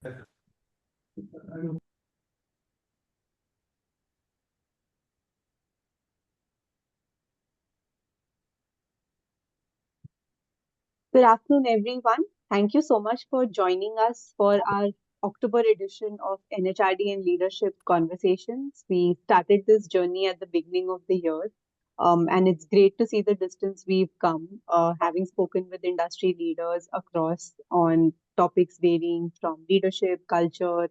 Good afternoon, everyone. Thank you so much for joining us for our October edition of NHRDN Leadership Conversations. We started this journey at the beginning of the year, and it's great to see the distance we've come, having spoken with industry leaders across on topics varying from leadership, culture,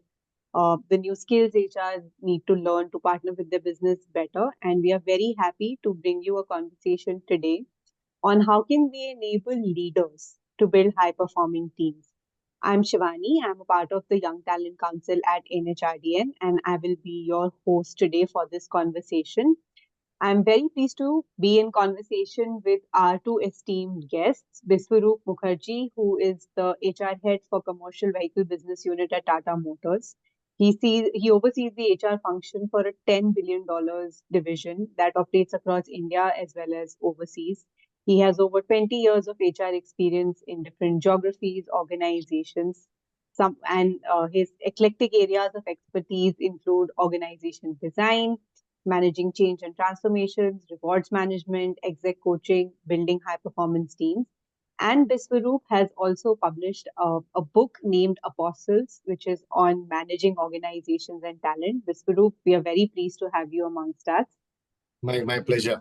the new skills HR need to learn to partner with their business better. And we are very happy to bring you a conversation today on how can we enable leaders to build high performing teams. I'm Shivani. I'm a part of the Young Talent Council at NHRDN, and I will be your host today for this conversation. I'm very pleased to be in conversation with our two esteemed guests, Biswaroop Mukherjee, who is the HR head for Commercial Vehicle Business Unit at Tata Motors. He oversees the HR function for a $10 billion division that operates across India as well as overseas. He has over 20 years of HR experience in different geographies, organizations. His eclectic areas of expertise include organization design, managing change and transformations, rewards management, exec coaching, building high performance teams. And Biswaroop has also published a book named Apostles, which is on managing organizations and talent. Biswaroop, we are very pleased to have you amongst us. My pleasure.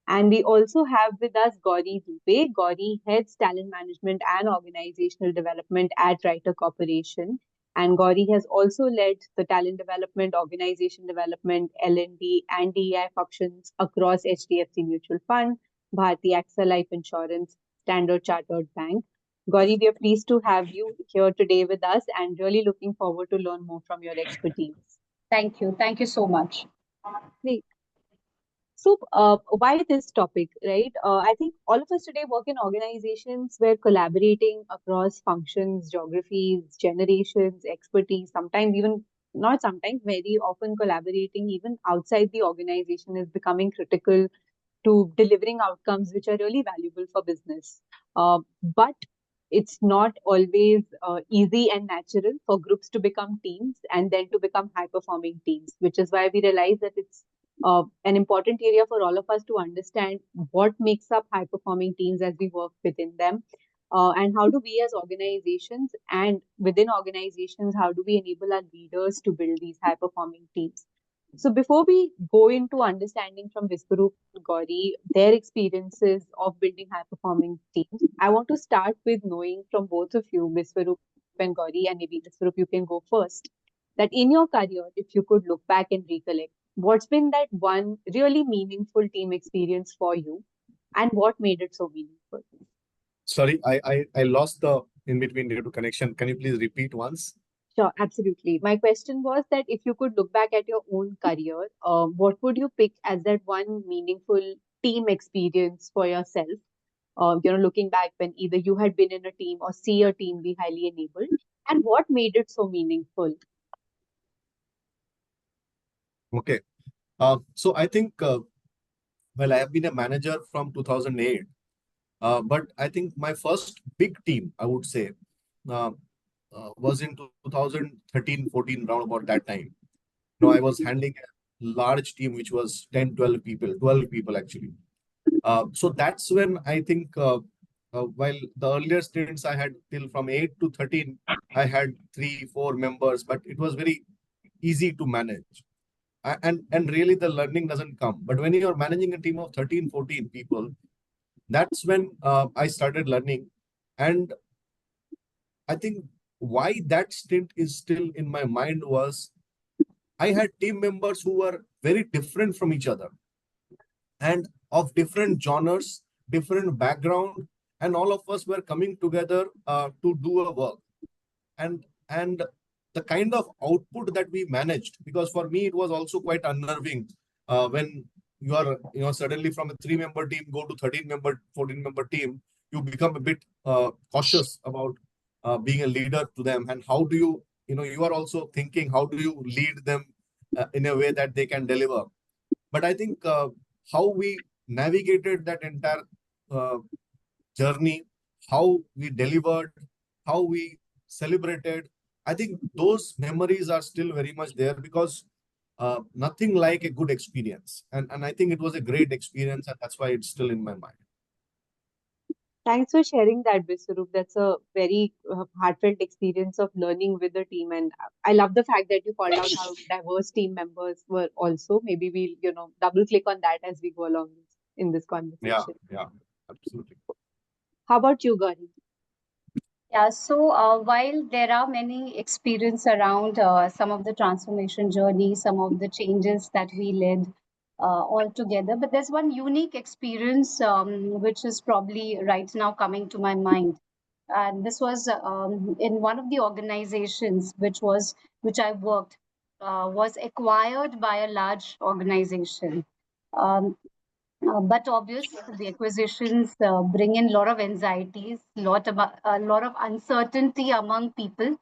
And we also have with us Gauri Dubey. Gauri heads talent management and organizational development at Writer Corporation. And Gauri has also led the talent development, organization development, L&D, and DEI functions across HDFC Mutual Fund, Bharti AXA Life Insurance, Standard Chartered Bank. Gauri, we are pleased to have you here today with us and really looking forward to learn more from your expertise. Thank you. Thank you so much. Great. So, why this topic, right? I think all of us today work in organizations where collaborating across functions, geographies, generations, expertise, sometimes even not sometimes, very often collaborating even outside the organization is becoming critical to delivering outcomes which are really valuable for business. But it's not always easy and natural for groups to become teams and then to become high performing teams, which is why we realize that it's an important area for all of us to understand what makes up high performing teams as we work within them. And how do we as organizations and within organizations, how do we enable our leaders to build these high performing teams? So before we go into understanding from Biswaroop and Gauri their experiences of building high performing teams, I want to start with knowing from both of you, Biswaroop and Gauri, and maybe Biswaroop, you can go first, that in your career, if you could look back and recollect, what's been that one really meaningful team experience for you and what made it so meaningful? Sorry, I lost the in between due to connection. Can you please repeat once? Sure, absolutely. My question was that if you could look back at your own career, what would you pick as that one meaningful team experience for yourself? Looking back when either you had been in a team or see a team be highly enabled, and what made it so meaningful? Okay. So I think, well, I have been a manager from 2008, but I think my first big team, I would say, uh, was in 2013-14, round about that time. I was handling a large team, which was 10, 12 people, 12 people actually. So that's when I think, while the earlier stints I had till from 8 to 13, I had 3, 4 members, but it was very easy to manage. And really the learning doesn't come. But when you're managing a team of 13, 14 people, that's when I started learning. And I think why that stint is still in my mind was I had team members who were very different from each other and of different genres, different background, and all of us were coming together to do a work. And the kind of output that we managed, because for me it was also quite unnerving when you are suddenly from a 3-member team go to 13-member, 14-member team, you become a bit cautious about being a leader to them, and how do you are also thinking how do you lead them in a way that they can deliver. But I think how we navigated that entire journey, how we delivered, how we celebrated, I think those memories are still very much there because nothing like a good experience. And I think it was a great experience, and that's why it's still in my mind. Thanks for sharing that, Biswarup. That's a very heartfelt experience of learning with the team, and I love the fact that you called out how diverse team members were also. Maybe we'll, double click on that as we go along in this Yeah, conversation. yeah, absolutely. How about you, Gauri? Yeah, so while there are many experience around some of the transformation journey, some of the changes that we led all together, but there's one unique experience which is probably right now coming to my mind. And this was in one of the organizations which I worked, was acquired by a large organization. Um, but obvious, the acquisitions bring in a lot of anxieties, a lot of uncertainty among people,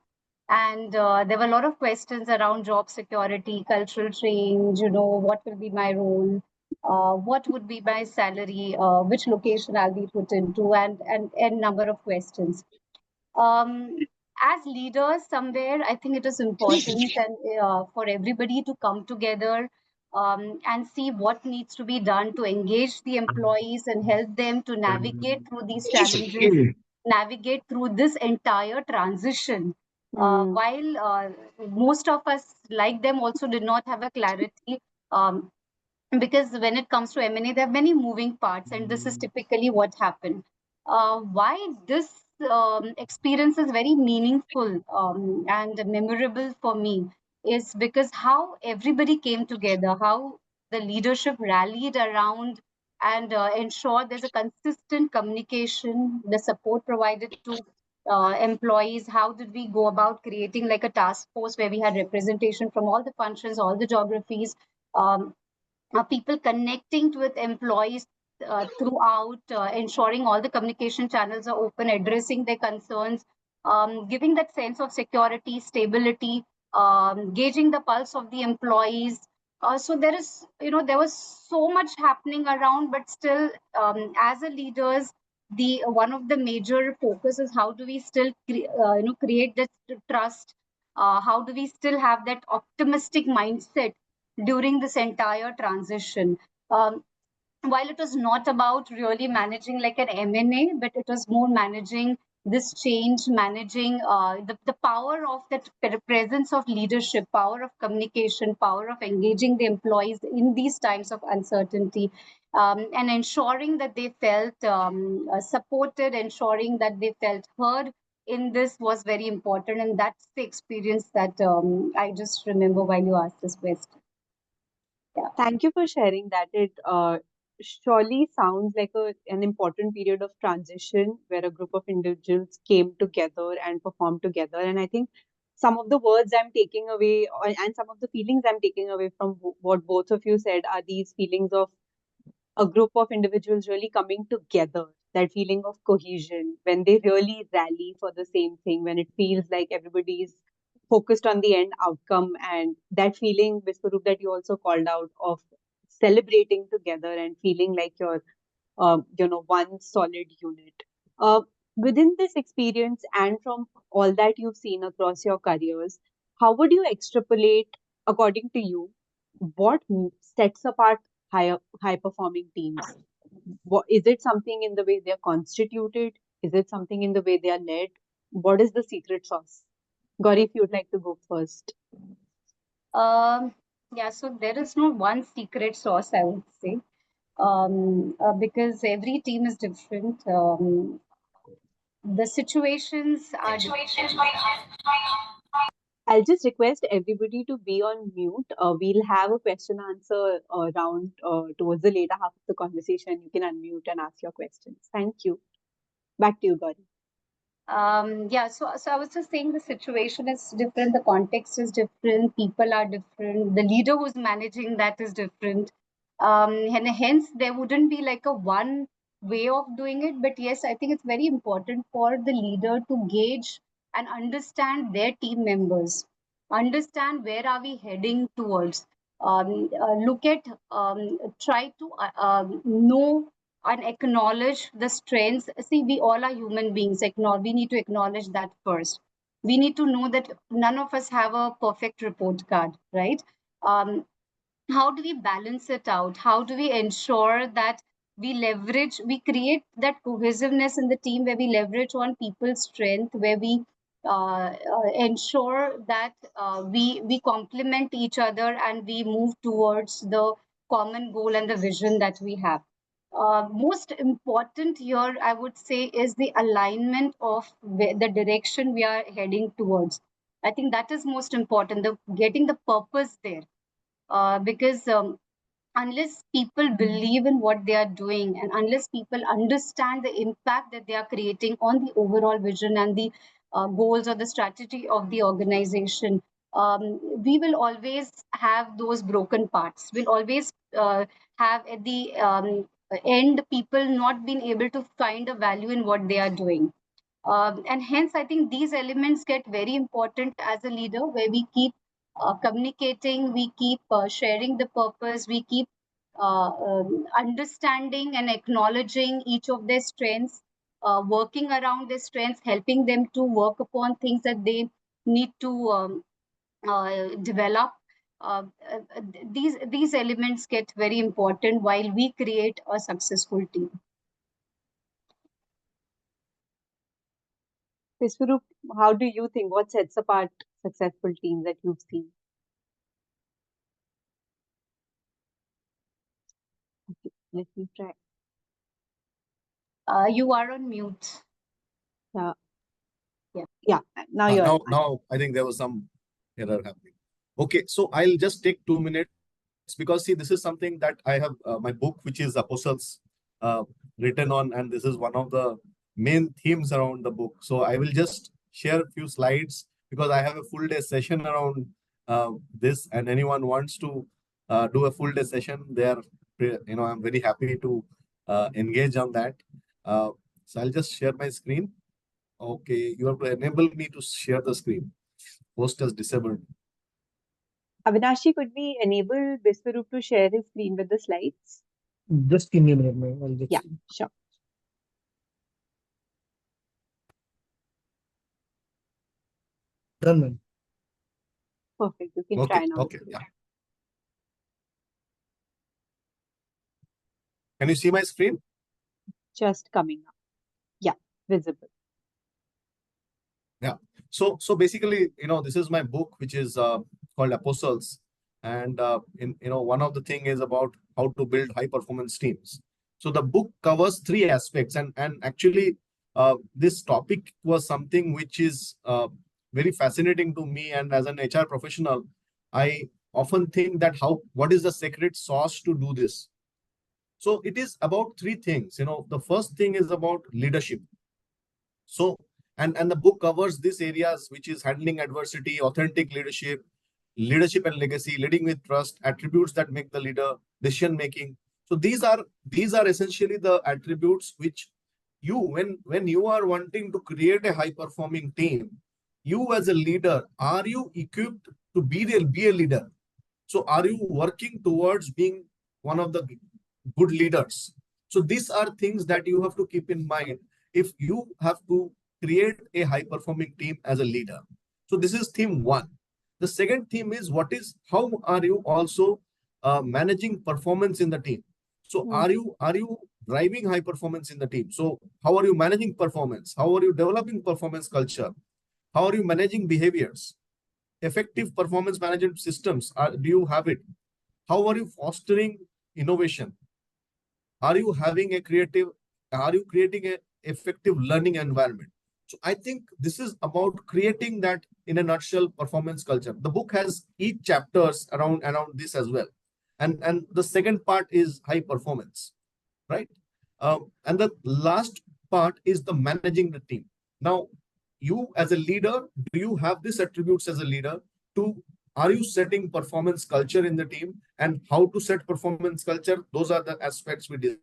and there were a lot of questions around job security, cultural change. What will be my role? What would be my salary? Which location I'll be put into? And number of questions. um, as leaders somewhere, I think it is important and for everybody to come together and see what needs to be done to engage the employees and help them to navigate through these challenges, navigate through this entire transition. Hmm. While most of us, like them, also did not have a clarity, um, because when it comes to M&A, there are many moving parts, and this is typically what happened. Why this experience is very meaningful and memorable for me is because how everybody came together, how the leadership rallied around and ensured there's a consistent communication, the support provided to employees. How did we go about creating like a task force where we had representation from all the functions, all the geographies? People connecting with employees throughout, ensuring all the communication channels are open, addressing their concerns, giving that sense of security, stability, gauging the pulse of the employees. So there was so much happening around, but still, as a leaders, the one of the major focus is how do we still create that trust. How do we still have that optimistic mindset during this entire transition? Um, while it was not about really managing like an M&A, but it was more managing this change, managing the power of that presence of leadership, power of communication, power of engaging the employees in these times of uncertainty, and ensuring that they felt supported, ensuring that they felt heard in this was very important. And that's the experience that I just remember while you asked this question. Yeah. Thank you for sharing that. It surely sounds like an important period of transition where a group of individuals came together and performed together. And I think some of the words I'm taking away, and some of the feelings I'm taking away from what both of you said, are these feelings of a group of individuals really coming together, that feeling of cohesion, when they really rally for the same thing, when it feels like everybody is focused on the end outcome, and that feeling, Biswarup, that you also called out, of celebrating together and feeling like you're, one solid unit. Uh, Within this experience and from all that you've seen across your careers, how would you extrapolate, according to you, what sets apart high performing teams? What is it? Something in the way they are constituted? Is it something in the way they are led? What is the secret sauce? Gauri, if you'd like to go first. Um, yeah, so there is no one secret sauce, I would say, because every team is different. The situations are different. I'll just request everybody to be on mute. We'll have a question answer round towards the later half of the conversation. You can unmute and ask your questions. Thank you. Back to you, Gauri. Yeah, so I was just saying the situation is different, the context is different, people are different, the leader who's managing that is different. And hence there wouldn't be like a one way of doing it. But yes, I think it's very important for the leader to gauge and understand their team members, understand where are we heading towards. Look at try to know and acknowledge the strengths. See, we all are human beings. We need to acknowledge that first. we need to know that none of us have a perfect report card, right? um, how do we balance it out? How do we ensure that we create that cohesiveness in the team where we leverage on people's strength, where we ensure that we complement each other and we move towards the common goal and the vision that we have. Most important here, I would say, is the alignment of the direction we are heading towards. I think that is most important, the getting the purpose there. Because unless people believe in what they are doing and unless people understand the impact that they are creating on the overall vision and the goals or the strategy of the organization, we will always have those broken parts. We'll always have at the end people not being able to find a value in what they are doing. And hence, I think these elements get very important as a leader, where we keep communicating, we keep sharing the purpose, we keep understanding and acknowledging each of their strengths, working around their strengths, helping them to work upon things that they need to develop. These elements get very important while we create a successful team. Viswarup, how do you think, what sets apart successful teams that you've seen? Okay, let me try. You are on mute. Yeah. Yeah. Yeah. Now you're now I think there was some error happening. Okay, so I'll just take 2 minutes because see, this is something that I have my book, which is Apostles, uh, written on, and this is one of the main themes around the book. So I will just share a few slides because I have a full day session around this, and anyone wants to do a full day session, I'm very happy to engage on that. So I'll just share my screen. Okay, you have to enable me to share the screen. Host has disabled. Avinashi, could we enable Viswarup to share his screen with the slides? Just give me a minute, ma'am. I'll just... Yeah, sure. Done, ma'am. Perfect. You can try now. Okay, yeah. Can you see my screen? Just coming up. Yeah, visible. Yeah. So basically, this is my book, which is called Apostles, and one of the thing is about how to build high performance teams. So the book covers three aspects, and actually, this topic was something which is very fascinating to me. And as an HR professional, I often think that what is the secret sauce to do this? So it is about three things. The first thing is about leadership. So, and the book covers these areas, which is handling adversity, authentic leadership, leadership and legacy, leading with trust, attributes that make the leader, decision making. So these are essentially the attributes which when you are wanting to create a high performing team, you as a leader, are you equipped to be a leader? So are you working towards being one of the good leaders? So these are things that you have to keep in mind if you have to create a high performing team as a leader. So this is theme one. The second theme is how are you also managing performance in the team? So are you driving high performance in the team? So how are you managing performance? How are you developing performance culture? How are you managing behaviors? Effective performance management systems, do you have it? How are you fostering innovation? Are you creating a effective learning environment? So I think this is about creating that, in a nutshell, performance culture. The book has each chapters around this as well. And the second part is high performance, right? And the last part is the managing the team. Now, you as a leader, do you have these attributes as a leader? Are you setting performance culture in the team, and how to set performance culture? Those are the aspects we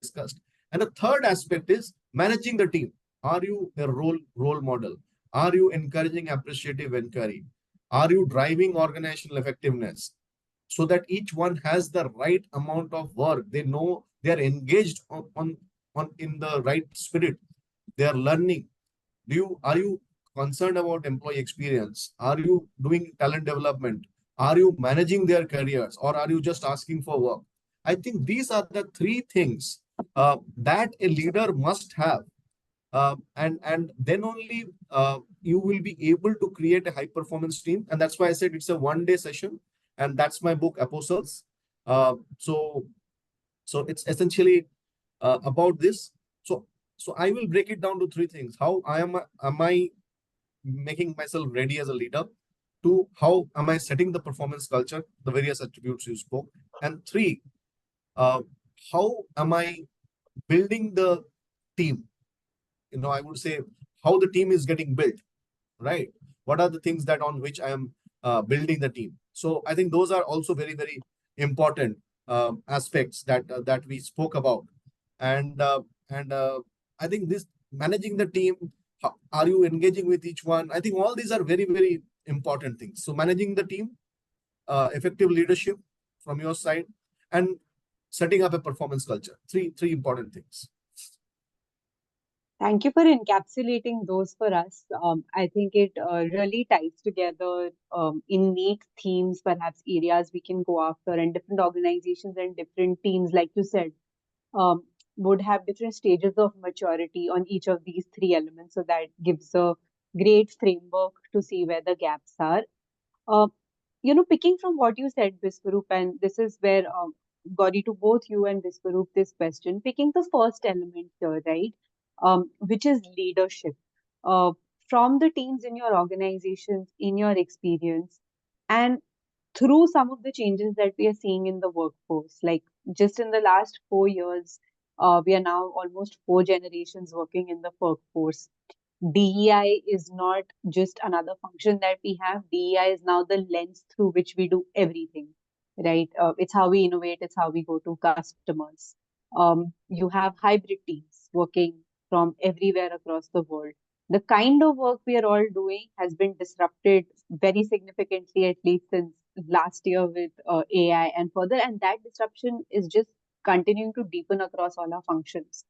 discussed. And the third aspect is managing the team. Are you a role model? Are you encouraging appreciative inquiry? Are you driving organizational effectiveness so that each one has the right amount of work? They know they are engaged on in the right spirit. They are learning. Are you concerned about employee experience? Are you doing talent development? Are you managing their careers, or are you just asking for work? I think these are the three things that a leader must have, and then only you will be able to create a high performance team. And that's why I said it's a 1 day session, and that's my book Apostles. So it's essentially about this. So I will break it down to three things: how am I making myself ready as a leader, two, how am I setting the performance culture, the various attributes you spoke, and three, uh, how am I building the team. I would say how the team is getting built, right? What are the things that on which I am building the team? So I think those are also very, very important aspects that we spoke about. And I think this managing the team, are you engaging with each one? I think all these are very, very important things. So managing the team, effective leadership from your side, and setting up a performance culture. Three important things. Thank you for encapsulating those for us. I think it really ties together in neat themes, perhaps areas we can go after, and different organizations and different teams, like you said, um, would have different stages of maturity on each of these three elements. So that gives a great framework to see where the gaps are. Uh, Picking from what you said, Viswarup, and this is where Gauri, to both you and Viswarup, this question, picking the first element here, right, which is leadership. Uh, from the teams in your organizations, in your experience, and through some of the changes that we are seeing in the workforce, like just in the last 4 years, we are now almost four generations working in the workforce. DEI is not just another function that we have. DEI is now the lens through which we do everything, right? It's how we innovate, it's how we go to customers. You have hybrid teams working from everywhere across the world. The kind of work we are all doing has been disrupted very significantly, at least since last year with AI and further, and that disruption is just continuing to deepen across all our functions.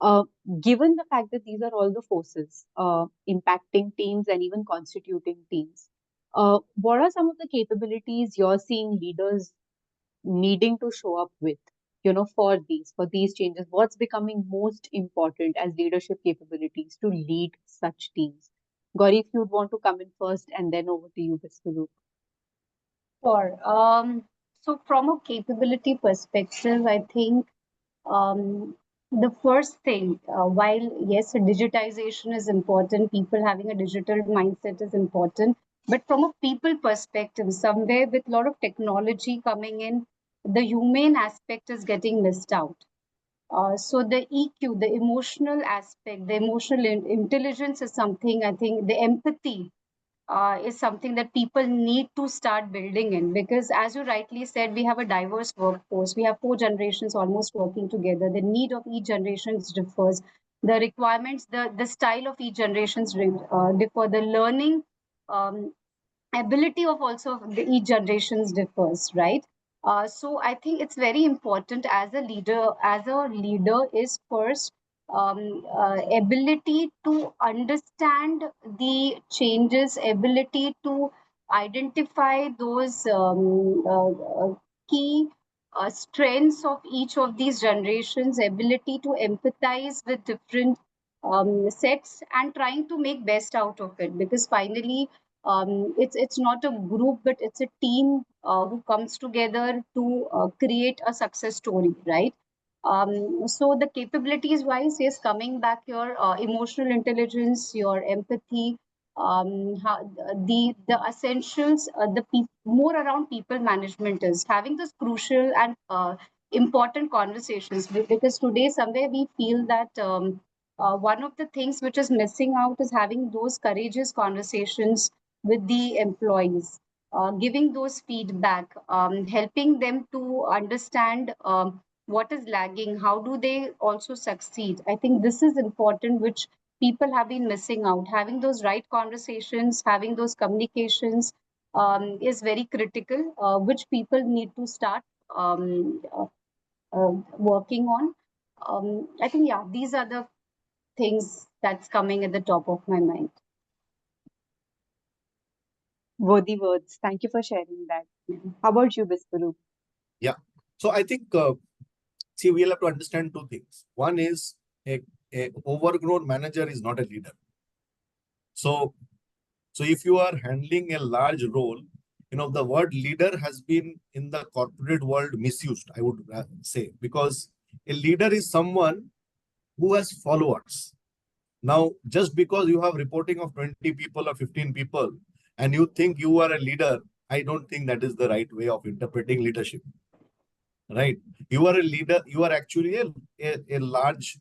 Uh, Given the fact that these are all the forces impacting teams and even constituting teams, what are some of the capabilities you're seeing leaders needing to show up with, for these changes? What's becoming most important as leadership capabilities to lead such teams? Gauri, if you'd want to come in first, and then over to you, Viswarup. Sure. So from a capability perspective, I think the first thing, while yes, digitization is important, people having a digital mindset is important, but from a people perspective, somewhere with a lot of technology coming in, the humane aspect is getting missed out. So the EQ, the emotional aspect, the emotional intelligence is something, I think the empathy is something that people need to start building in, because as you rightly said, we have a diverse workforce. We have four generations almost working together. The need of each generation differs. The requirements, the style of each generation differ. The learning um, ability of also the each generations differs, right? So I think it's very important as a leader is first ability to understand the changes, ability to identify those key strengths of each of these generations, ability to empathize with different sets and trying to make best out of it, because finally it's not a group, but it's a team who comes together to create a success story, right? So the capabilities wise, yes, coming back your emotional intelligence, your empathy, the essentials, more around people management is having this crucial and important conversations, because today somewhere we feel that one of the things which is missing out is having those courageous conversations with the employees, giving those feedback, helping them to understand what is lagging, how do they also succeed. I think this is important, which people have been missing out. Having those right conversations, having those communications is very critical, which people need to start working on. I think, yeah, these are the things that's coming at the top of my mind. Worthy words. Thank you for sharing that. How about you, Biswarup? Yeah. So I think, see, we'll have to understand two things. One is a overgrown manager is not a leader. So, so if you are handling a large role, the word leader has been in the corporate world misused, I would say, because a leader is someone who has followers. Now, just because you have reporting of 20 people or 15 people and you think you are a leader, I don't think that is the right way of interpreting leadership. Right? You are a leader, you are actually a large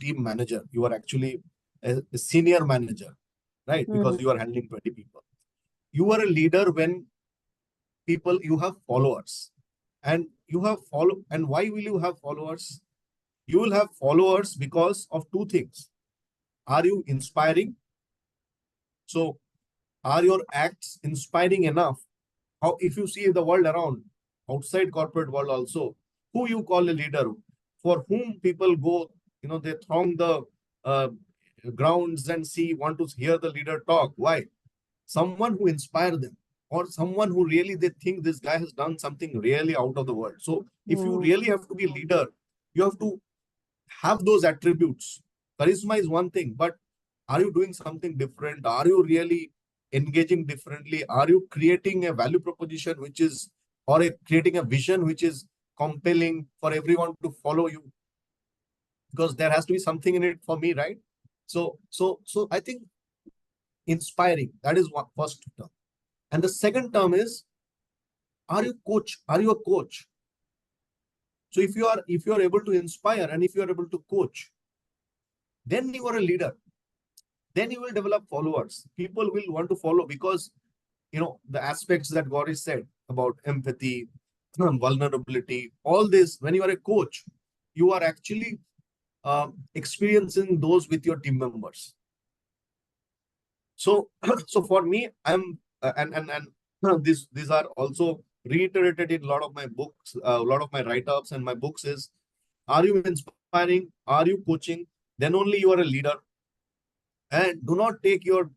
team manager. You are actually a senior manager, right? Because you are handling 20 people. You are a leader when you have followers. And why will you have followers? You will have followers because of two things. Are you inspiring? So are your acts inspiring enough? How, if you see the world around, outside corporate world also, who you call a leader, for whom people go, they throng the uh, grounds and want to hear the leader talk. Why? Someone who inspires them, or someone who really they think this guy has done something really out of the world. So if you really have to be a leader, you have to have those attributes. Charisma is one thing, but are you doing something different? Are you really engaging differently? Are you creating a value proposition creating a vision which is compelling for everyone to follow you? Because there has to be something in it for me, right? So I think inspiring, that is one first term. And the second term is, are you coach? Are you a coach? So if you are able to inspire and if you are able to coach, then you are a leader. Then you will develop followers. People will want to follow because the aspects that Gauri said about empathy, vulnerability, all this. When you are a coach, you are actually experiencing those with your team members. So so for me, I'm and these are also reiterated in a lot of my books, a lot of my write-ups and my books is, are you inspiring? Are you coaching? Then only you are a leader. And do not take your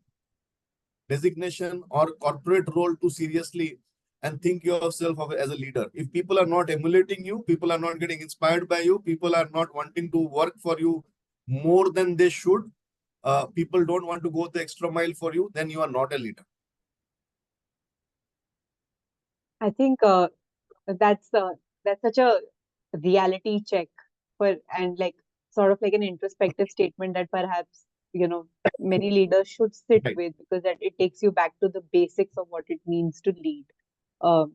designation or corporate role too seriously and think yourself as a leader. If people are not emulating you, people are not getting inspired by you, people are not wanting to work for you more than they should, people don't want to go the extra mile for you, then you are not a leader. I think that's that's such a reality check and like sort of like an introspective statement that perhaps many leaders should sit Right. with, because that it takes you back to the basics of what it means to lead.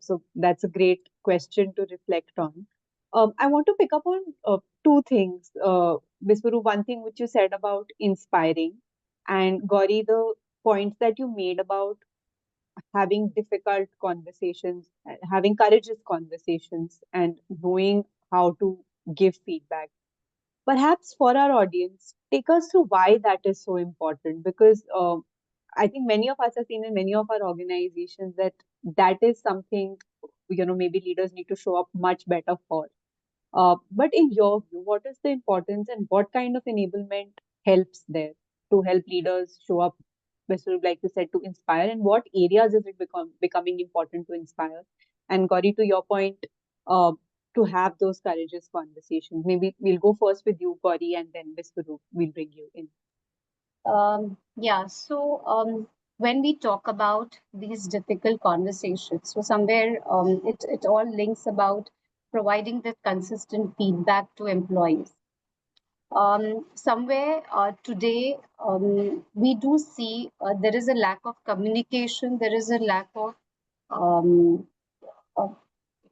So that's a great question to reflect on. I want to pick up on two things. Biswaru, one thing which you said about inspiring, and Gauri, the points that you made about having difficult conversations, having courageous conversations, and knowing how to give feedback. Perhaps for our audience, take us through why that is so important, because I think many of us have seen in many of our organizations that that is something maybe leaders need to show up much better for. But in your view, what is the importance and what kind of enablement helps there to help leaders show up, Mr. like you said, to inspire, and what areas is it becoming important to inspire? And Gauri, to your point, uh, to have those courageous conversations. Maybe we'll go first with you, Gauri, and then Biswarup, we'll bring you in. Yeah, so when we talk about these difficult conversations, so somewhere it all links about providing the consistent feedback to employees. Somewhere today, we do see there is a lack of communication, there is a lack um, of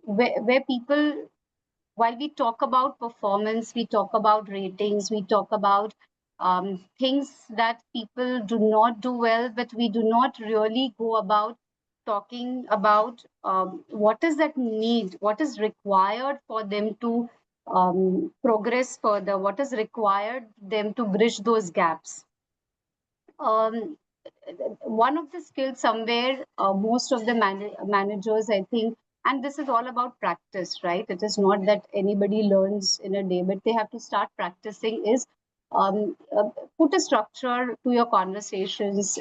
where people, while we talk about performance, we talk about ratings, we talk about things that people do not do well, but we do not really go about talking about what is that need, what is required for them to progress further, what is required them to bridge those gaps. Um, One of the skills somewhere most of the managers, I think, and this is all about practice, right? It is not that anybody learns in a day, but they have to start practicing is um, uh, put a structure to your conversations,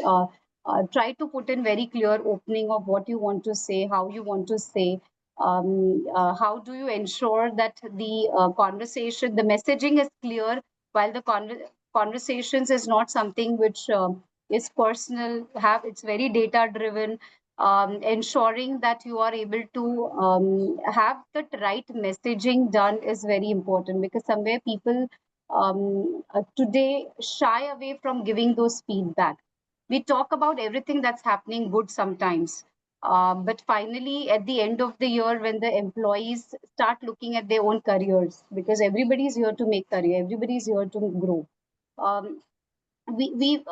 Try to put in very clear opening of what you want to say, how you want to say. How do you ensure that the conversation, the messaging is clear, while the conversations is not something which is personal, have it's very data driven. Ensuring that you are able to have the right messaging done is very important, because somewhere people today shy away from giving those feedback. We talk about everything that's happening good sometimes, but finally at the end of the year, when the employees start looking at their own careers, because everybody's here to make career, everybody's here to grow. um, we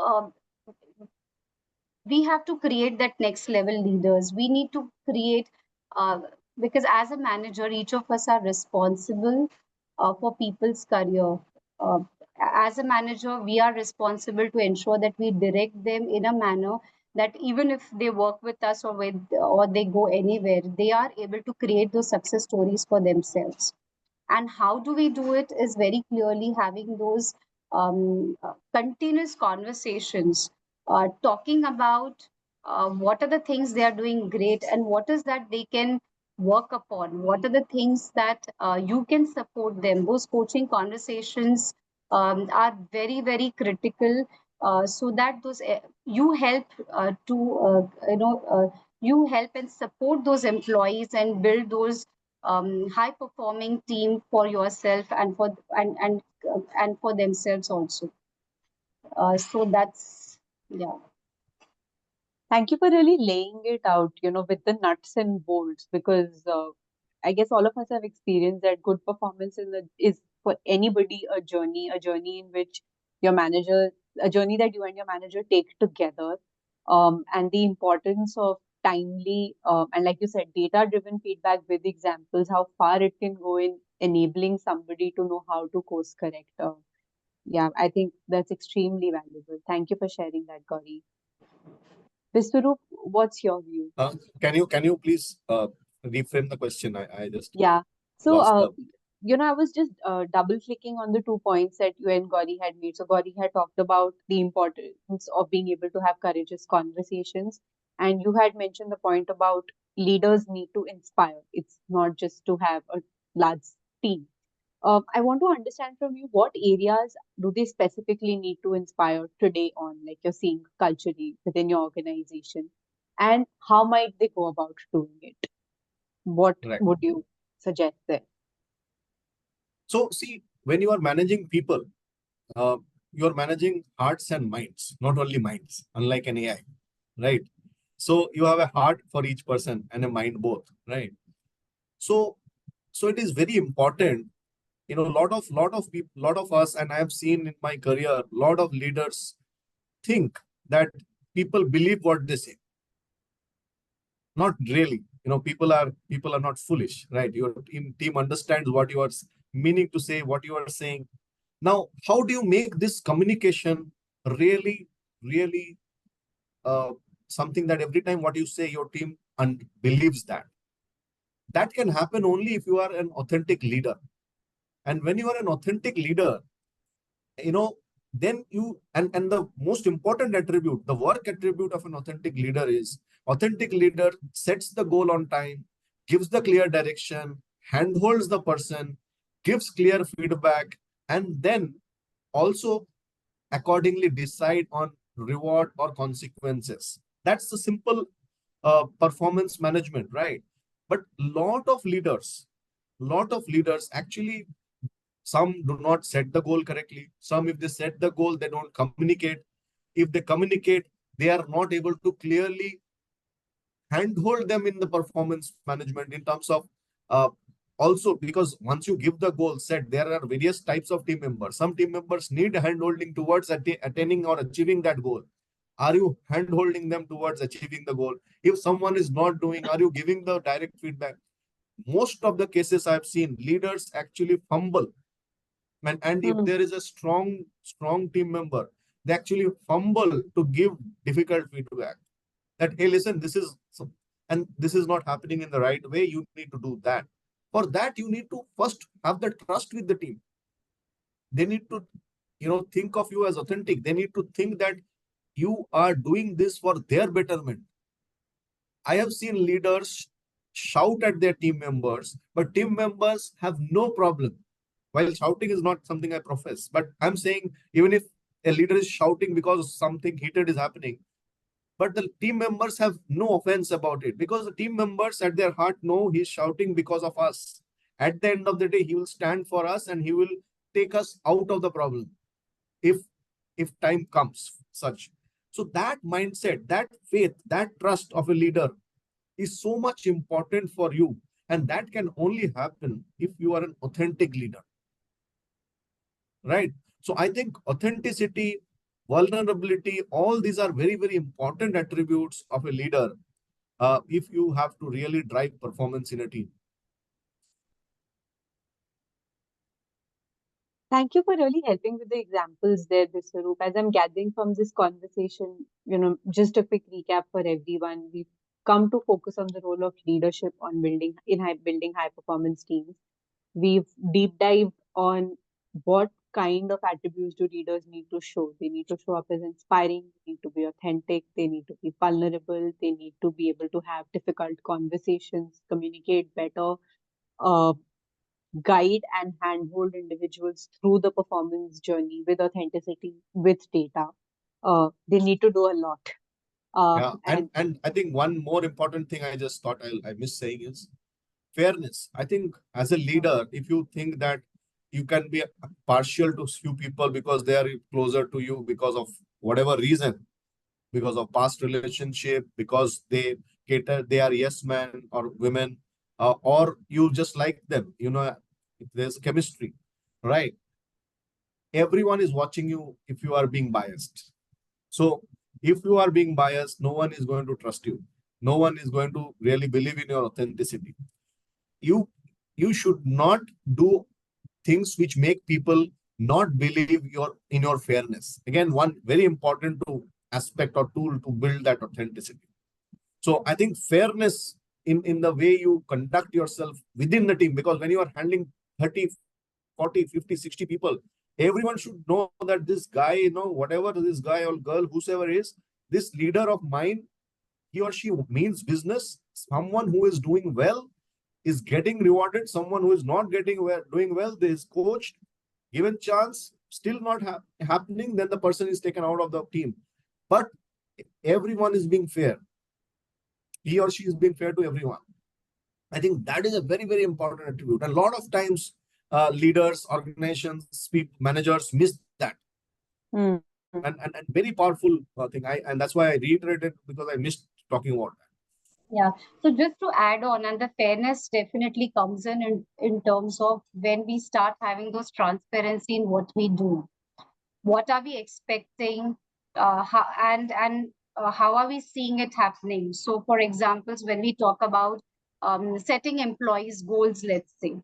we have to create that next level leaders. We need to create, uh, because as a manager, each of us are responsible for people's career. uh, as a manager, we are responsible to ensure that we direct them in a manner that even if they work with us, or they go anywhere, they are able to create those success stories for themselves. And how do we do it is very clearly having those continuous conversations, talking about what are the things they are doing great, and what is that they can work upon, what are the things that you can support them. Those coaching conversations are very, very critical, so that those you help to you help and support those employees and build those high performing team for yourself and for themselves also. So that's, yeah. Thank you for really laying it out, with the nuts and bolts, because I guess all of us have experienced that good performance is for anybody a journey in which your manager, a journey that you and your manager take together, and the importance of timely and, like you said, data-driven feedback with examples, how far it can go in enabling somebody to know how to course correct. Yeah, I think that's extremely valuable. Thank you for sharing that, Gauri. Vishwaroop, what's your view? Can you please reframe the question? I just Yeah. So, lost the. I was just double clicking on the 2 points that you and Gauri had made. So, Gauri had talked about the importance of being able to have courageous conversations. And you had mentioned the point about leaders need to inspire. It's not just to have a large team. I want to understand from you, what areas do they specifically need to inspire today on, like you're seeing culturally within your organization, and how might they go about doing it? What Right. would you suggest there? So see, when you are managing people, uh, you are managing hearts and minds, not only minds, unlike an AI, right? So you have a heart for each person and a mind both, right? So so it is very important. Lot of people, lot of us, and I have seen in my career, lot of leaders think that people believe what they say. Not really. People are not foolish, right? Your team understands what you are meaning to say, what you are saying. Now, how do you make this communication really, really uh, something that every time what you say, your team believes that? That can happen only if you are an authentic leader. And when you are an authentic leader, you know, then and the most important attribute, the work attribute of an authentic leader is authentic leader sets the goal on time, gives the clear direction, handholds the person, gives clear feedback, and then also accordingly decide on reward or consequences. That's the simple performance management, right? But lot of leaders actually, some do not set the goal correctly. Some, if they set the goal, they don't communicate. If they communicate, they are not able to clearly handhold them in the performance management in terms of also, because once you give the goal set, there are various types of team members. Some team members need handholding towards attaining or achieving that goal. Are you handholding them towards achieving the goal? If someone is not doing, are you giving the direct feedback? Most of the cases I've seen, leaders actually fumble. And if Hmm. there is a strong team member, they actually fumble to give difficult feedback, that hey, listen, this is not happening in the right way, you need to do that. For that, you need to first have the trust with the team. They need to think of you as authentic. They need to think that you are doing this for their betterment. I have seen leaders shout at their team members, but team members have no problem. While shouting is not something I profess, but I'm saying even if a leader is shouting because something heated is happening, but the team members have no offense about it because the team members at their heart know he's shouting because of us. At the end of the day, he will stand for us and he will take us out of the problem if time comes such. So that mindset, that faith, that trust of a leader is so much important for you, and that can only happen if you are an authentic leader, right? So I think authenticity, vulnerability, all these are very, very important attributes of a leader if you have to really drive performance in a team. Thank you for really helping with the examples there, Biswaroop. As I'm gathering from this conversation, just a quick recap for everyone. We've come to focus on the role of leadership on building high performance teams. We've deep dived on what kind of attributes do leaders need to show. They need to show up as inspiring, they need to be authentic, they need to be vulnerable, they need to be able to have difficult conversations, communicate better, uh, guide and handhold individuals through the performance journey with authenticity, with data. They need to do a lot. Yeah, And and I think one more important thing I just thought I missed saying is fairness. I think as a leader, if you think that you can be partial to few people because they are closer to you because of whatever reason, because of past relationship, because they are yes men or women, or you just like them, there's chemistry, right? Everyone is watching you if you are being biased. So if you are being biased, no one is going to trust you. No one is going to really believe in your authenticity. You you should not do things which make people not believe in your fairness. Again, one very important aspect or tool to build that authenticity. So I think fairness in the way you conduct yourself within the team, because when you are handling 30, 40, 50, 60 people, everyone should know that this guy, whatever this guy or girl, whosoever is, this leader of mine, he or she means business. Someone who is doing well is getting rewarded. Someone who is not doing well, they is coached, given chance, still not happening, then the person is taken out of the team. But everyone is being fair. He or she is being fair to everyone. I think that is a very, very important attribute. And a lot of times, leaders, organizations, managers miss that. mm, And very powerful thing. And that's why I reiterated, because I missed talking about that. Yeah. So just to add on, and the fairness definitely comes in terms of when we start having those transparency in what we do. What are we expecting? How are we seeing it happening? So, for examples, when we talk about setting employees' goals, let's say,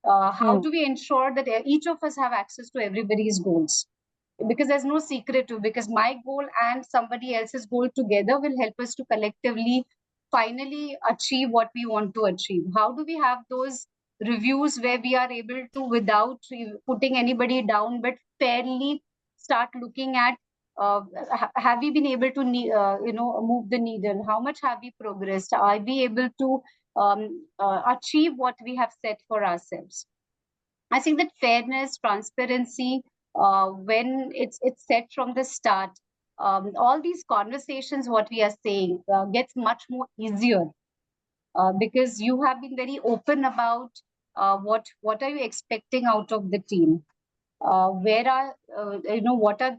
how do we ensure that each of us have access to everybody's goals? Because there's no secret to, because my goal and somebody else's goal together will help us to collectively finally achieve what we want to achieve. How do we have those reviews where we are able to, without putting anybody down, but fairly start looking at have we been able to move the needle? How much have we progressed? Are we able to achieve what we have set for ourselves? I think that fairness, transparency, when it's set from the start, all these conversations, what we are saying, gets much more easier because you have been very open about what are you expecting out of the team. Where are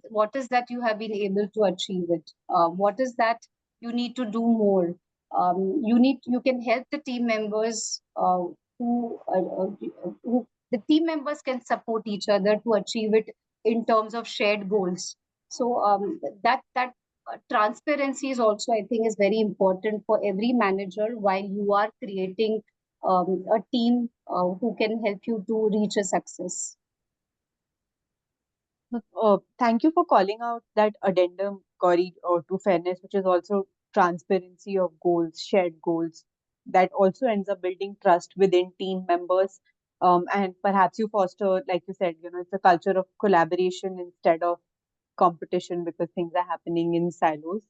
what is that you have been able to achieve it? What is that you need to do more? You can help the team members who the team members can support each other to achieve it in terms of shared goals. So that transparency is also, I think, is very important for every manager while you are creating a team who can help you to reach a success. Thank you for calling out that addendum, Gauri, to fairness, which is also transparency of goals, shared goals, that also ends up building trust within team members. And perhaps you foster, like you said, it's a culture of collaboration instead of competition because things are happening in silos.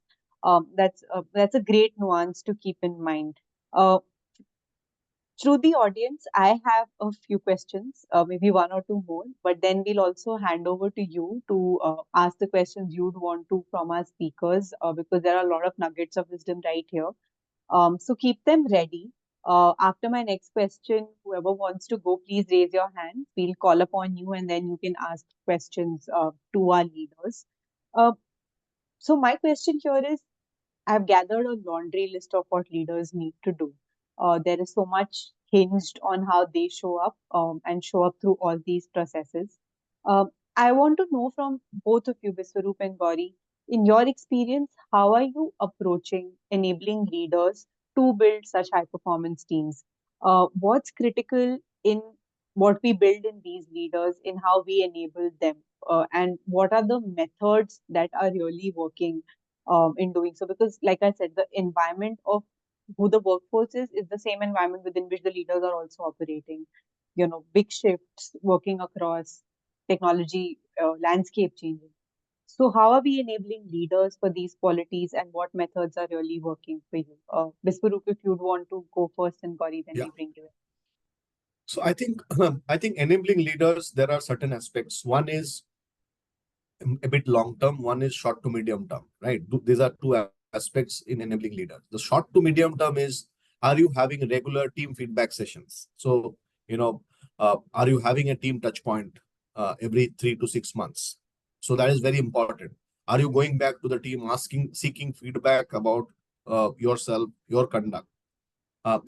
That's a great nuance to keep in mind. Uh, through the audience, I have a few questions, maybe one or two more, but then we'll also hand over to you to ask the questions you'd want to from our speakers because there are a lot of nuggets of wisdom right here. So keep them ready. After my next question, whoever wants to go, please raise your hand. We'll call upon you and then you can ask questions to our leaders. Uh, so my question here is, I've gathered a laundry list of what leaders need to do. There is so much hinged on how they show up and show up through all these processes. I want to know from both of you, Biswaroop and Gauri, in your experience, how are you approaching enabling leaders to build such high performance teams? What's critical in what we build in these leaders, in how we enable them? And what are the methods that are really working in doing so? Because like I said, the environment of who the workforce is the same environment within which the leaders are also operating. Big shifts working across technology landscape changing. So how are we enabling leaders for these qualities and what methods are really working for you? Biswaroop, if you'd want to go first and Gauri, then Yeah. we bring you in. So I think I think enabling leaders, there are certain aspects. One is a bit long term, one is short to medium term, right? These are two aspects in enabling leaders. The short to medium term is, are you having regular team feedback sessions? So, are you having a team touch point every 3 to 6 months? So that is very important. Are you going back to the team seeking feedback about yourself, your conduct?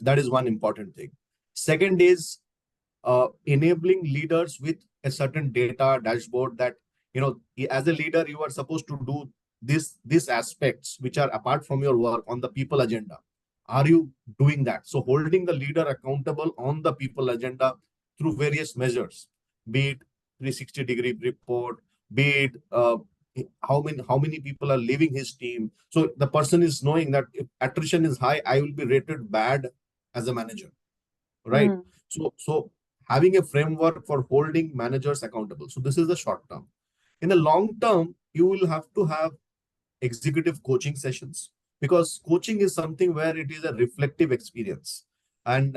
That is one important thing. Second is enabling leaders with a certain data dashboard that, as a leader, you are supposed to do these aspects which are apart from your work on the people agenda. Are you doing that? So holding the leader accountable on the people agenda through various measures, be it 360-degree report, be it how many people are leaving his team. So the person is knowing that if attrition is high, I will be rated bad as a manager, right? Mm, So having a framework for holding managers accountable. So this is the short term. In the long term, you will have to have executive coaching sessions, because coaching is something where it is a reflective experience, and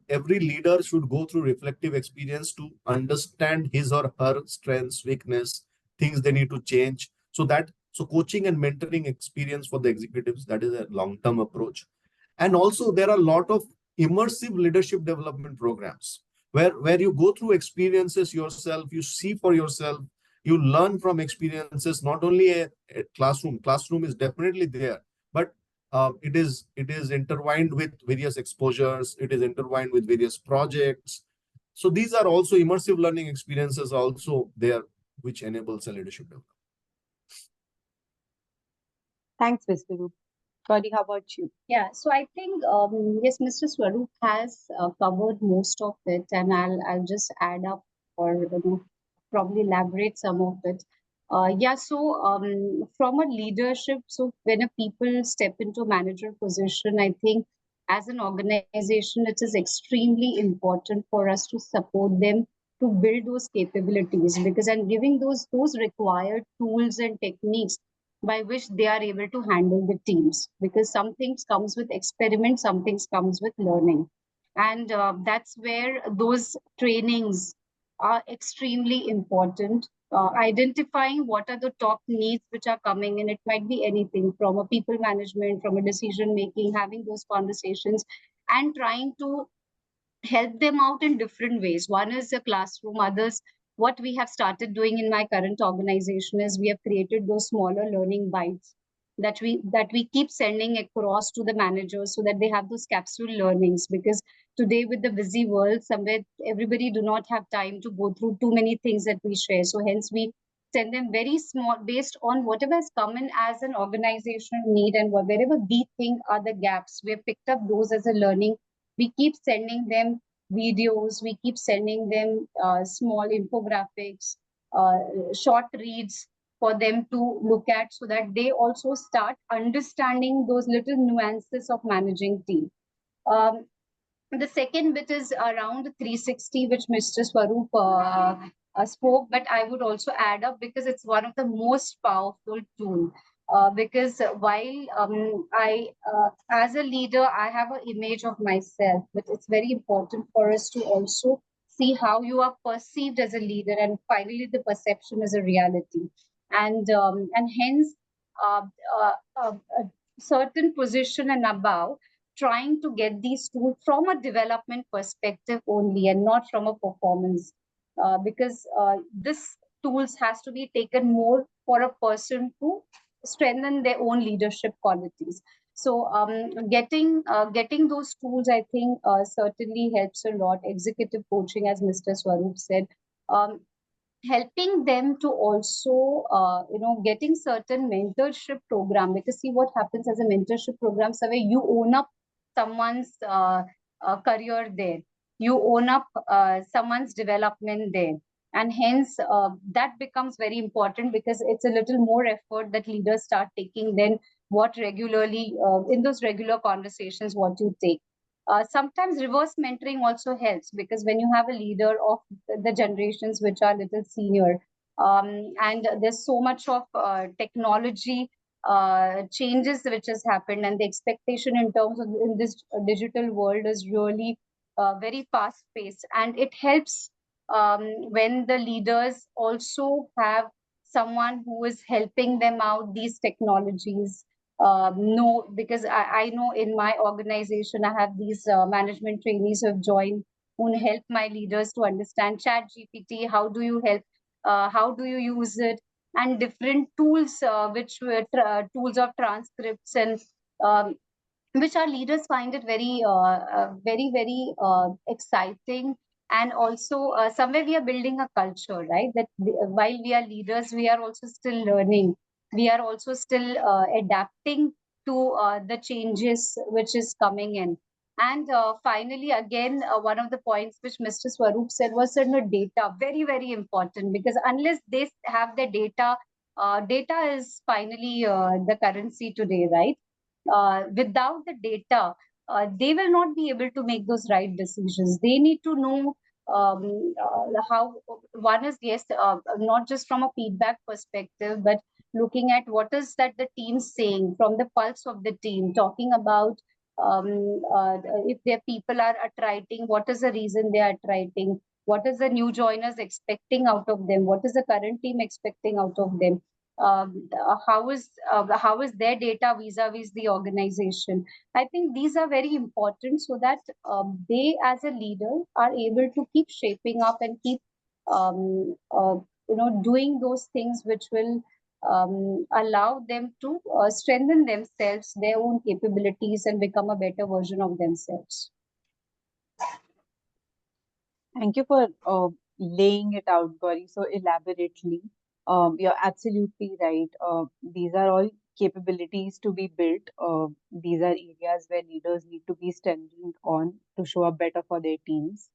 every leader should go through reflective experience to understand his or her strengths, weakness, things they need to change. So coaching and mentoring experience for the executives, that is a long term approach. And also there are a lot of immersive leadership development programs where you go through experiences yourself, you see for yourself, you learn from experiences. Not only a classroom is definitely there, but it is intertwined with various exposures, it is intertwined with various projects. So these are also immersive learning experiences also there, which enables a leadership development. thanks, Biswaroop. Gauri, how about you? Yeah, so I think yes, Mr. Swaroop has covered most of it, and I'll just add up or probably elaborate some of it. Yeah, so from a leadership, so when a people step into manager position, I think as an organization, it is extremely important for us to support them to build those capabilities, because and giving those required tools and techniques by which they are able to handle the teams, because some things comes with experiment, some things comes with learning, and that's where those trainings are extremely important. Identifying what are the top needs which are coming in, it might be anything from a people management, from a decision making, having those conversations and trying to help them out in different ways. One is a classroom, others, what we have started doing in my current organization is we have created those smaller learning bites that we keep sending across to the managers so that they have those capsule learnings, because today with the busy world, somewhere everybody do not have time to go through too many things that we share. So hence we send them very small based on whatever has come in as an organizational need, and wherever we think are the gaps, we have picked up those as a learning. We keep sending them videos, we keep sending them small infographics, short reads for them to look at, so that they also start understanding those little nuances of managing team. Um, the second bit is around 360, which Mr. Swaroop spoke, but I would also add up because it's one of the most powerful tool. Because while as a leader, I have an image of myself, but it's very important for us to also see how you are perceived as a leader, and finally, the perception is a reality, and hence, uh, uh, a certain position and above, trying to get these tools from a development perspective only, and not from a performance, because this tools has to be taken more for a person to strengthen their own leadership qualities. So getting those tools, I think, certainly helps a lot. Executive coaching, as Mr. Swaroop said, um, helping them to also getting certain mentorship program, because see what happens as a mentorship program, so where you own up someone's career there, you own up someone's development there, and hence that becomes very important, because it's a little more effort that leaders start taking than what regularly in those regular conversations what you take. Sometimes reverse mentoring also helps, because when you have a leader of the generations which are little senior, and there's so much of technology changes which has happened, and the expectation in terms of in this digital world is really very fast paced, and it helps when the leaders also have someone who is helping them out these technologies. No, because I know in my organization, I have these management trainees who have joined, who help my leaders to understand chat GPT. How do you help? How do you use it? And different tools, which were tools of transcripts, and um, which our leaders find it very exciting. And also somewhere we are building a culture, right, that while we are leaders, we are also still learning, we are also still adapting to the changes which is coming in. And finally, again, one of the points which Mr. Swaroop said was certain data, very important, because unless they have the data, data is finally the currency today, right? Without the data, they will not be able to make those right decisions. They need to know how one is, yes, not just from a feedback perspective, but looking at what is that the team saying from the pulse of the team, talking about if their people are attriting, what is the reason they are attriting, what is the new joiners expecting out of them, what is the current team expecting out of them, how is their data vis-a-vis the organization. I think these are very important, so that they as a leader are able to keep shaping up and keep doing those things which will allow them to strengthen themselves, their own capabilities, and become a better version of themselves. Thank you for laying it out, Gauri, so elaborately. You're absolutely right. These are all capabilities to be built. These are areas where leaders need to be strengthened on to show up better for their teams.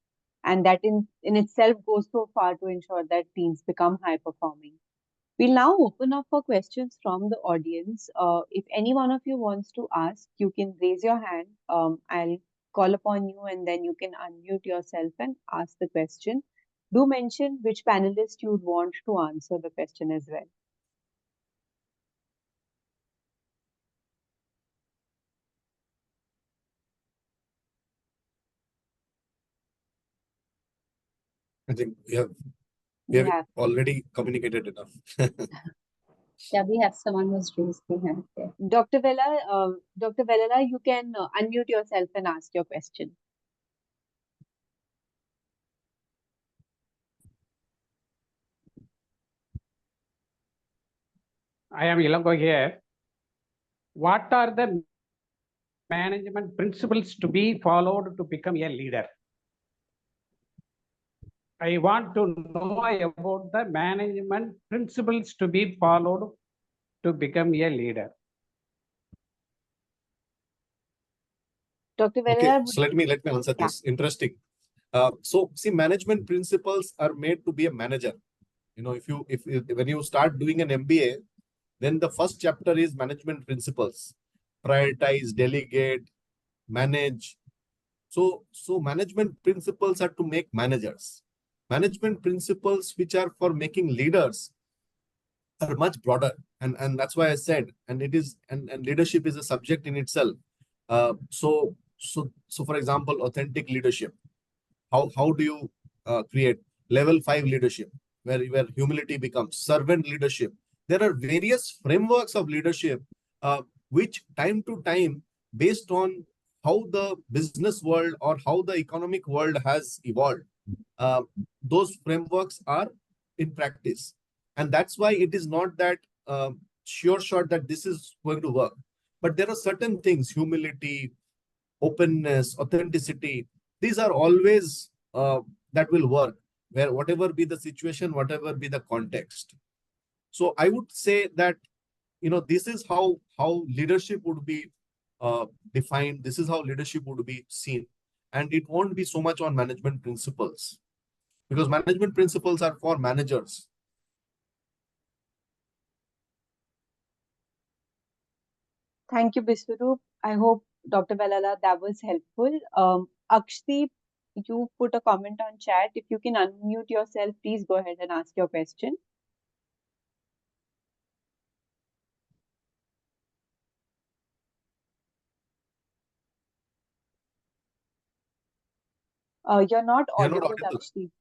And that in itself goes so far to ensure that teams become high performing. We'll now open up for questions from the audience. If any one of you wants to ask, you can raise your hand. I'll call upon you, and then you can unmute yourself and ask the question. Do mention which panelist you would want to answer the question as well. I think we We have have, already communicated enough. Yeah, we have someone who's raised their hand there. Dr. Velala, you can unmute yourself and ask your question. I am Ilango here. What are the management principles to be followed to become a leader? I want to know about the management principles to be followed to become a leader. Dr. Okay, Velala, so let me answer this. Interesting. So see, management principles are made to be a manager. You know, if when you start doing an MBA, then the first chapter is management principles. Prioritize, delegate, manage. So management principles are to make managers. management principles which are for making leaders are much broader. And that's why I said, and it is, and leadership is a subject in itself. So for example, authentic leadership. How do you create level 5 leadership, where humility becomes servant leadership? There are various frameworks of leadership, which time to time, based on how the business world or how the economic world has evolved, uh, those frameworks are in practice. And that's why it is not that sure shot that this is going to work. But there are certain things, humility, openness, authenticity, these are always that will work, where whatever be the situation, whatever be the context. So I would say that, this is how leadership would be defined. This is how leadership would be seen. And it won't be so much on management principles, because management principles are for managers. Thank you, Biswarup. I hope, Dr. Valala, that was helpful. Akshdeep, you put a comment on chat. If you can unmute yourself, please go ahead and ask your question. You're not You're not audible, audible. Akshdeep.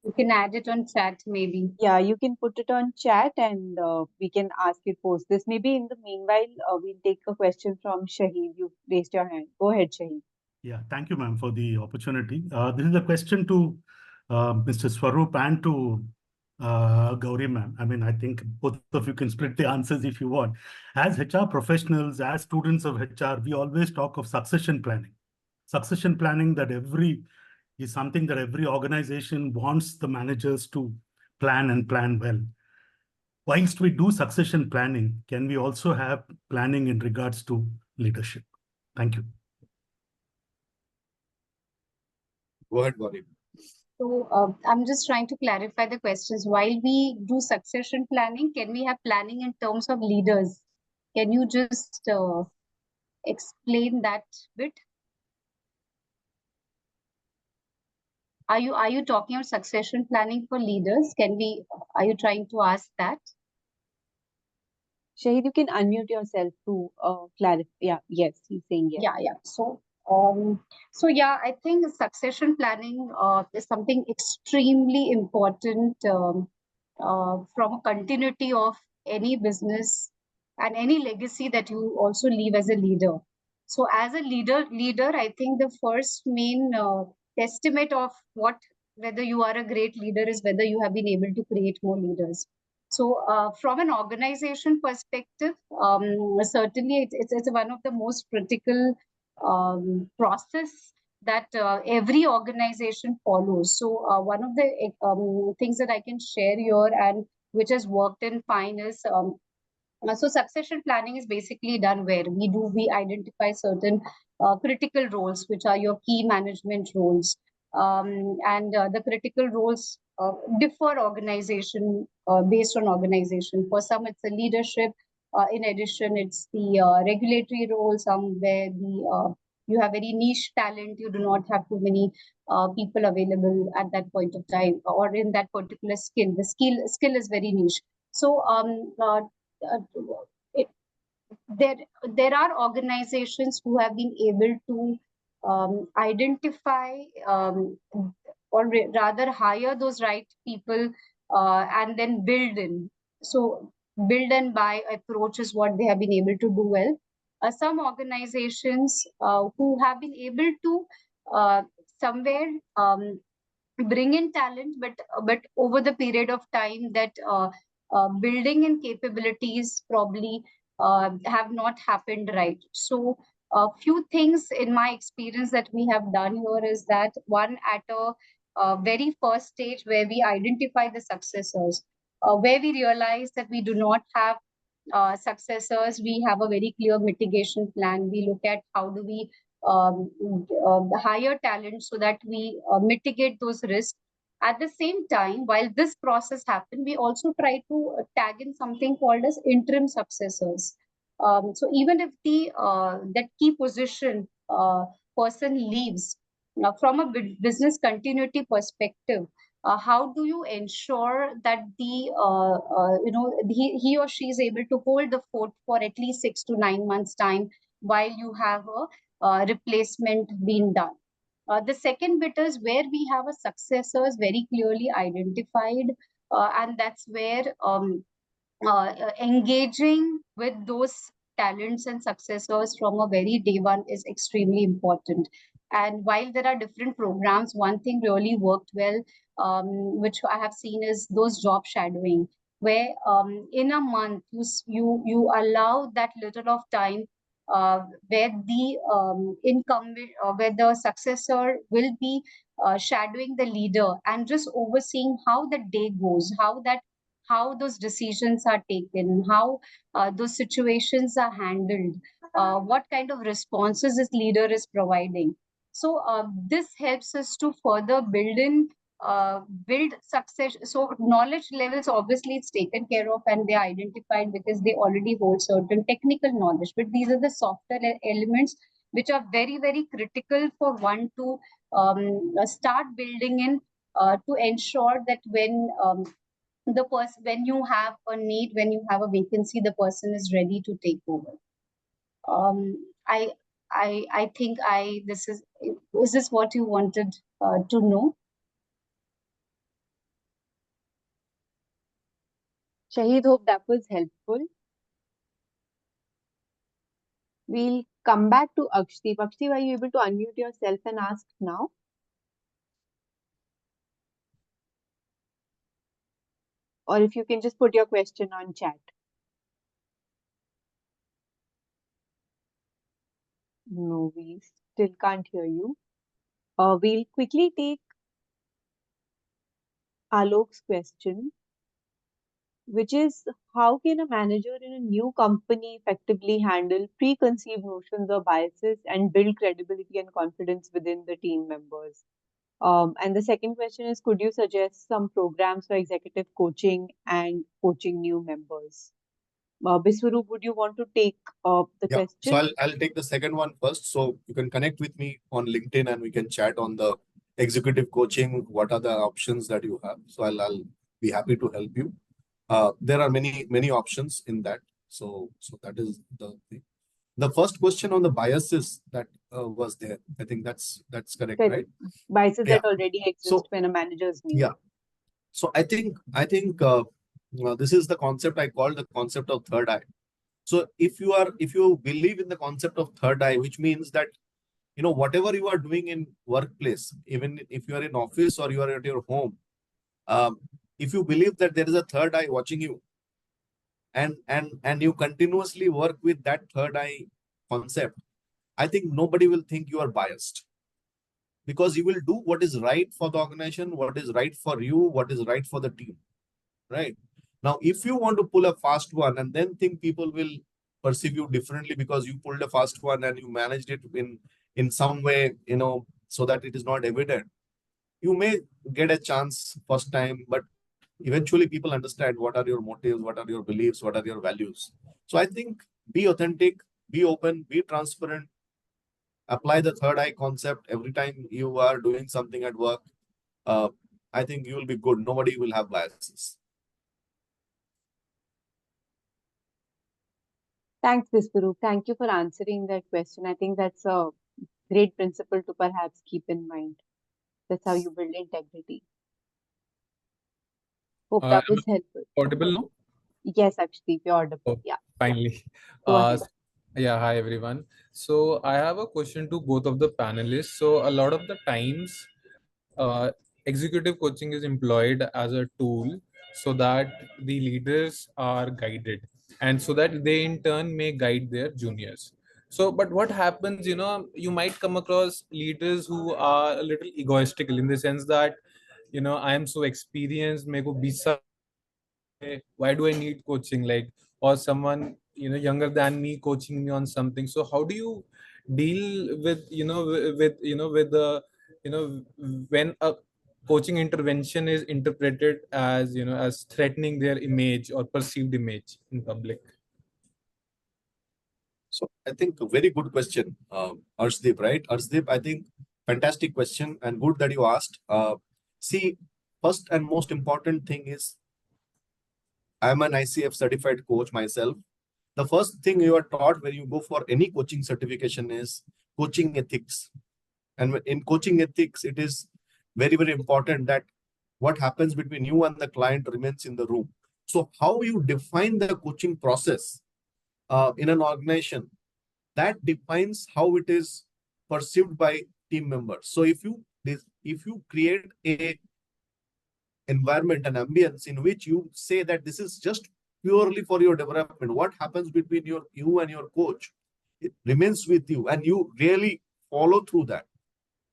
You can add it on chat, maybe. Yeah, you can put it on chat and we can ask it post this. Maybe in the meanwhile, we'll take a question from Shahid. You raised your hand. Go ahead, Shahid. Yeah, thank you, ma'am, for the opportunity. This is a question to Mr. Swaroop and to Gauri, ma'am. I mean, I think both of you can split the answers if you want. As HR professionals, as students of HR, we always talk of succession planning. Succession planning is something that every organization wants the managers to plan and plan well. Whilst we do succession planning, can we also have planning in regards to leadership? Thank you. Go ahead, Gauri. So I'm just trying to clarify the questions. While we do succession planning, can we have planning in terms of leaders? Can you just explain that bit? Are you talking about succession planning for leaders? Are you trying to ask that? Shahid, you can unmute yourself to clarify. Yeah, yes, he's saying yes. Yeah. So yeah, I think succession planning is something extremely important from a continuity of any business and any legacy that you also leave as a leader. So as a leader, I think the first main estimate of whether you are a great leader is whether you have been able to create more leaders. So from an organization perspective, certainly it's one of the most critical process that every organization follows. So one of the things that I can share here and which has worked in fine is so succession planning is basically done where we identify certain critical roles, which are your key management roles. And the critical roles differ organization based on organization. For some, it's the leadership. In addition, it's the regulatory role. Somewhere you have very niche talent. You do not have too many people available at that point of time, or in that particular skill. The skill is very niche. So it, there are organizations who have been able to identify or rather hire those right people and then build in. So build and buy approach is what they have been able to do well. Some organizations who have been able to somewhere bring in talent, but over the period of time that building in capabilities probably have not happened right. So a few things in my experience that we have done here is that one, at a very first stage where we identify the successors, where we realize that we do not have successors, we have a very clear mitigation plan. We look at how do we hire talent so that we mitigate those risks. At the same time, while this process happened, we also try to tag in something called as interim successors. So even if the that key position person leaves, from a business continuity perspective, how do you ensure that the he or she is able to hold the fort for at least 6 to 9 months time while you have a replacement being done? The second bit is where we have a successors very clearly identified, and that's where engaging with those talents and successors from a very day one is extremely important. And while there are different programs, one thing really worked well, which I have seen, is those job shadowing, where in a month you allow that little of time where the incumbent, where the successor will be shadowing the leader and just overseeing how the day goes, how those decisions are taken, how those situations are handled, what kind of responses this leader is providing. So this helps us to further build success. So knowledge levels, obviously it's taken care of and they're identified because they already hold certain technical knowledge. But these are the softer elements which are very, very critical for one to start building in, to ensure that the person, when you have a need, when you have a vacancy, the person is ready to take over. um I think this is this what you wanted to know? Shahid, hope that was helpful. We'll come back to Akshdeep. Akshdeep, are you able to unmute yourself and ask now? Or if you can just put your question on chat. No, we still can't hear you. We'll quickly take Alok's question, which is how can a manager in a new company effectively handle preconceived notions or biases and build credibility and confidence within the team members? And the second question is, could you suggest some programs for executive coaching and coaching new members? Biswarup, would you want to take the Yeah, question? so I'll take the second one first. So you can connect with me on LinkedIn and we can chat on the executive coaching. What are the options that you have? So I'll be happy to help you. There are many options in that. So that is the thing. The first question on the biases that was there. I think that's correct, right? Biases Yeah. that already exist So when a manager is new. yeah. So I think this is the concept I call the concept of third eye. So if you believe in the concept of third eye, which means that whatever you are doing in workplace, even if you are in office or you are at your home, if you believe that there is a third eye watching you, and you continuously work with that third eye concept, I think nobody will think you are biased, because you will do what is right for the organization, what is right for you, what is right for the team, right? Now, if you want to pull a fast one and then think people will perceive you differently because you pulled a fast one and you managed it in some way, so that it is not evident, you may get a chance first time, but eventually people understand what are your motives, what are your beliefs, what are your values. So I think be authentic, be open, be transparent, apply the third eye concept every time you are doing something at work. uh, I think you will be good. Nobody will have biases. Thanks, Biswarup. Thank you for answering that question. I think that's a great principle to perhaps keep in mind. That's how you build integrity. Hope that was helpful. Audible now? Yes, Akshdeep, you're audible. Oh, Yeah. finally. Go ahead. Yeah, hi everyone. So I have a question to both of the panelists. So a lot of the times, executive coaching is employed as a tool so that the leaders are guided and so that they in turn may guide their juniors. So, but what happens, you might come across leaders who are a little egoistical in the sense that, I am so experienced, मेरे को 20 साल, why do I need coaching? Like, or someone, younger than me coaching me on something. So how do you deal with, with the, when a coaching intervention is interpreted as, as threatening their image or perceived image in public? So I think a very good question, Arshdeep, right? Arshdeep, I think fantastic question and good that you asked. See, first and most important thing is I'm an ICF certified coach myself. The first thing you are taught when you go for any coaching certification is coaching ethics. And in coaching ethics, it is very, very important that what happens between you and the client remains in the room. So how you define the coaching process in an organization, that defines how it is perceived by team members. So if you create a environment and ambience in which you say that this is just purely for your development, what happens between you and your coach, it remains with you, and you really follow through that.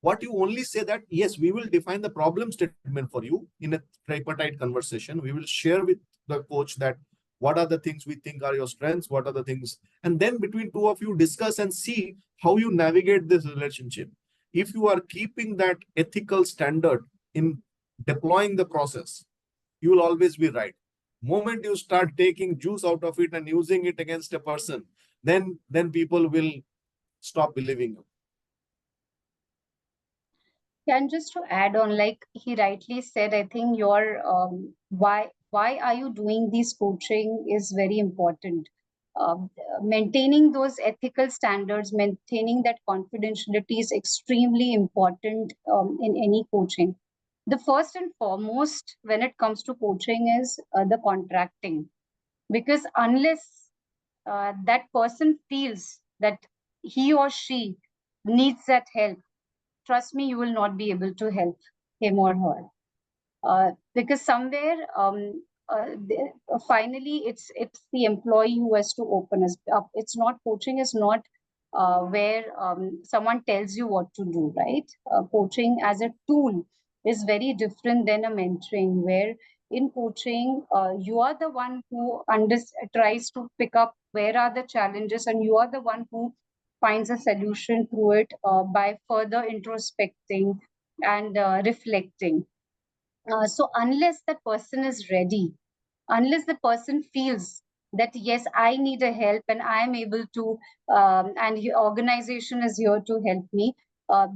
What you only say that, yes, we will define the problem statement for you in a tripartite conversation. We will share with the coach that what are the things we think are your strengths, what are the things, and then between two of you discuss and see how you navigate this relationship. If you are keeping that ethical standard in deploying the process, you will always be right. Moment you start taking juice out of it and using it against a person, then people will stop believing you. Yeah, and just to add on, like he rightly said, I think your why are you doing these coaching is very important. Maintaining those ethical standards, maintaining that confidentiality is extremely important in any coaching. The first and foremost when it comes to coaching is the contracting, because unless that person feels that he or she needs that help, trust me, you will not be able to help him or her. Because somewhere, finally, it's the employee who has to open us up. It's not, coaching is not where someone tells you what to do, right? Coaching as a tool is very different than a mentoring, where in coaching, you are the one who tries to pick up where are the challenges, and you are the one who finds a solution through it by further introspecting and reflecting. So unless that person is ready, unless the person feels that yes, I need a help and I am able to, and the organization is here to help me,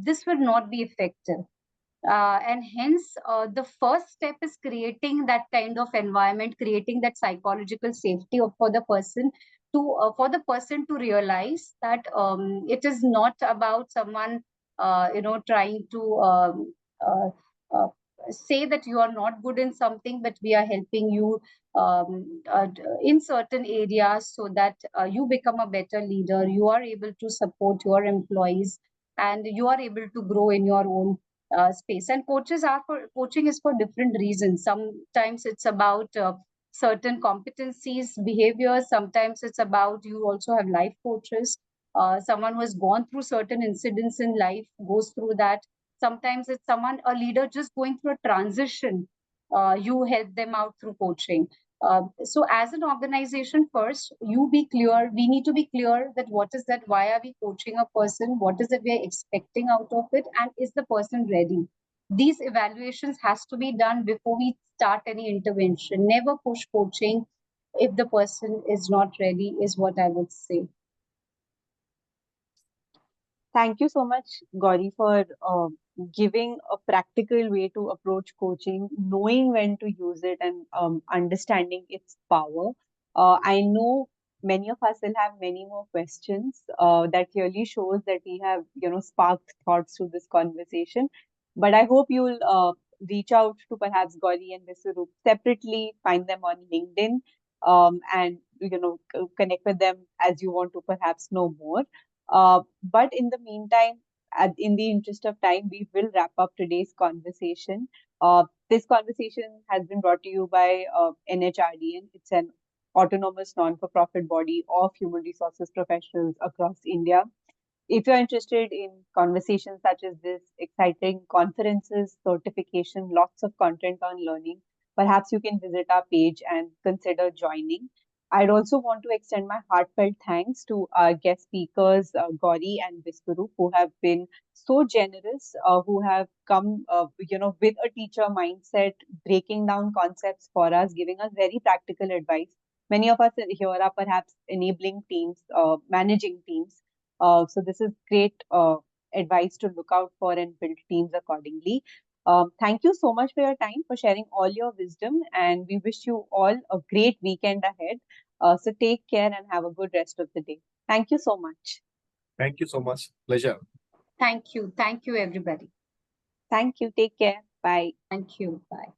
this will not be effective. And hence, the first step is creating that kind of environment, creating that psychological safety for the person to realize that it is not about someone trying to uh, say that you are not good in something, but we are helping you in certain areas so that you become a better leader, you are able to support your employees, and you are able to grow in your own space. And coaching is for different reasons. Sometimes it's about certain competencies, behaviors. Sometimes it's about, you also have life coaches. Someone who has gone through certain incidents in life goes through that. Sometimes it's someone, a leader just going through a transition. You help them out through coaching. So as an organization, first, you be clear. We need to be clear that what is that, why are we coaching a person? What is it we are expecting out of it? And is the person ready? These evaluations has to be done before we start any intervention. Never push coaching if the person is not ready, is what I would say. Thank you so much, Gauri, for giving a practical way to approach coaching, knowing when to use it, and understanding its power. I know many of us will have many more questions. That clearly shows that we have, sparked thoughts through this conversation. But I hope you'll reach out to perhaps Gauri and Visurup separately, find them on LinkedIn, and connect with them as you want to perhaps know more. But in the meantime, in the interest of time, we will wrap up today's conversation. This conversation has been brought to you by NHRDN. It's an autonomous non-for-profit body of human resources professionals across India. If you're interested in conversations such as this, exciting conferences, certification, lots of content on learning, perhaps you can visit our page and consider joining. I'd also want to extend my heartfelt thanks to our guest speakers, Gauri and Viswaru, who have been so generous, who have come, with a teacher mindset, breaking down concepts for us, giving us very practical advice. Many of us here are perhaps enabling teams, managing teams. So this is great advice to look out for and build teams accordingly. Thank you so much for your time, for sharing all your wisdom, and we wish you all a great weekend ahead. So take care and have a good rest of the day. Thank you so much. Thank you so much. Pleasure. Thank you. Thank you, everybody. Thank you. Take care. Bye. Thank you. Bye.